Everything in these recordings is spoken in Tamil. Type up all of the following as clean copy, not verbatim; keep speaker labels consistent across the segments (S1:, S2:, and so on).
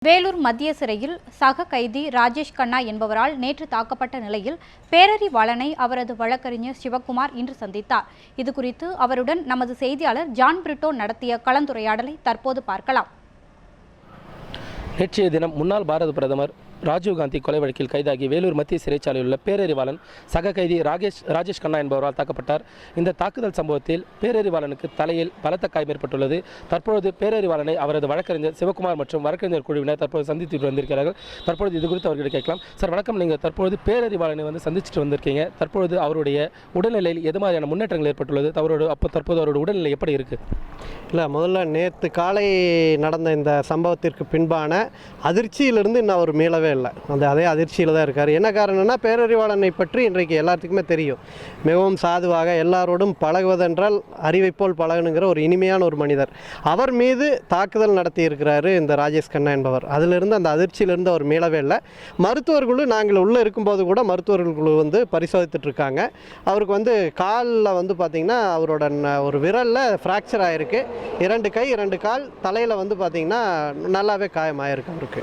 S1: வேலூர் மத்திய சிறையில் சக கைதி ராஜேஷ் கண்ணா என்பவரால் நேற்று தாக்கப்பட்ட நிலையில் பேரறிவாளனை அவரது வழக்கறிஞர் சிவக்குமார் இன்று சந்தித்தார். இதுகுறித்து அவருடன் நமது செய்தியாளர் ஜான் பிரிட்டோ நடத்திய கலந்துரையாடலை தற்போது பார்க்கலாம்.
S2: நேற்றைய தினம் முன்னாள் பாரத பிரதமர் ராஜீவ்காந்தி கொலை வழக்கில் கைதாகி வேலூர் மத்திய சிறைச்சாலையில் உள்ள பேரறிவாளன் சக கைதி ராஜேஷ் கண்ணா என்பவரால் தாக்கப்பட்டார். இந்த தாக்குதல் சம்பவத்தில் பேரறிவாளனுக்கு தலையில் பலத்த காயம் ஏற்பட்டுள்ளது. தற்பொழுது பேரறிவாளனை அவரது வழக்கறிஞர் சிவக்குமார் மற்றும் வழக்கறிஞர் குழுவினர் தற்போது சந்தித்து வந்திருக்கிறார்கள். தற்பொழுது இது குறித்து அவர்களை கேட்கலாம். சார் வணக்கம். நீங்கள் தற்பொழுது பேரறிவாளனை சந்திச்சுட்டு வந்திருக்கீங்க. தற்பொழுது அவருடைய உடல்நிலையில் எது மாதிரியான முன்னேற்றங்கள் ஏற்பட்டுள்ளது? தற்போது அவருடைய உடல்நிலை எப்படி இருக்குது?
S3: இல்லை, முதல்ல நேற்று காலை நடந்த இந்த சம்பவத்திற்கு பின்பான அதிர்ச்சியிலிருந்து இன்னும் அவர் மீளவே இல்லை. அதே அதிர்ச்சியில் தான் இருக்கார். என்ன காரணம்னா, பேரறிவாளனை பற்றி இன்றைக்கு எல்லாத்துக்குமே தெரியும். மிகவும் சாதுவாக எல்லாரோடும் பழகுவதென்றால் அறிவை போல் பழகணுங்கிற ஒரு இனிமையான ஒரு மனிதர். அவர் மீது தாக்குதல் நடத்தி இருக்கிறாரு இந்த ராஜேஷ் கண்ணா என்பவர். அதிலிருந்து அந்த அதிர்ச்சியிலிருந்து அவர் மீளவே இல்லை. மருத்துவர்கள் நாங்கள் உள்ளே இருக்கும்போது கூட மருத்துவர்கள் பரிசோதித்துட்ருக்காங்க. அவருக்கு காலில் பார்த்திங்கன்னா அவரோட ஒரு விரலில் ஃப்ராக்சர் ஆகிருக்கு. 2 கை 2 கால், தலையில் பார்த்திங்கன்னா நல்லாவே காயமாயிருக்கு அவருக்கு.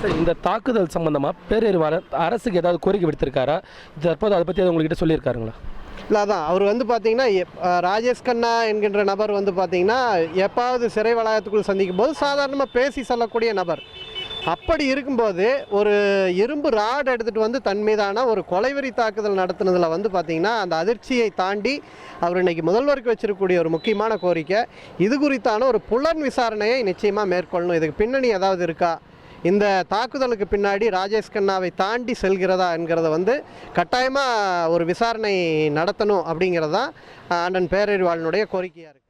S2: சரி, இந்த தாக்குதல் சம்பந்தமாக பேரறிவாளன் அரசுக்கு ஏதாவது கோரிக்கை விடுத்திருக்காரா? தற்போது அதை பற்றி உங்கள்கிட்ட சொல்லியிருக்காருங்களா?
S3: இல்லை, அதான் அவர் பார்த்திங்கன்னா ராஜேஷ் கண்ணா என்கின்ற நபர் பார்த்திங்கன்னா எப்பாவது சிறை வளாகத்துக்குள் சந்திக்கும் போது சாதாரணமாக பேசி சொல்லக்கூடிய நபர். அப்படி இருக்கும்போது ஒரு இரும்பு ராட் எடுத்துகிட்டு தன் மீதான ஒரு கொலைவெறி தாக்குதல் நடத்துனதில் பார்த்திங்கன்னா அந்த அதிர்ச்சியை தாண்டி அவர் இன்றைக்கி முதல்வருக்கு வச்சிருக்கக்கூடிய ஒரு முக்கியமான கோரிக்கை, இது குறித்தான ஒரு புலன் விசாரணையை நிச்சயமாக மேற்கொள்ளணும். இதுக்கு பின்னணி ஏதாவது இருக்கா, இந்த தாக்குதலுக்கு பின்னாடி ராஜேஷ் கண்ணாவை தாண்டி செல்கிறதா என்கிறத கட்டாயமாக ஒரு விசாரணை நடத்தணும் அப்படிங்கிறதான் அண்ணன் பேரறிவாளனுடைய கோரிக்கையாக இருக்குது.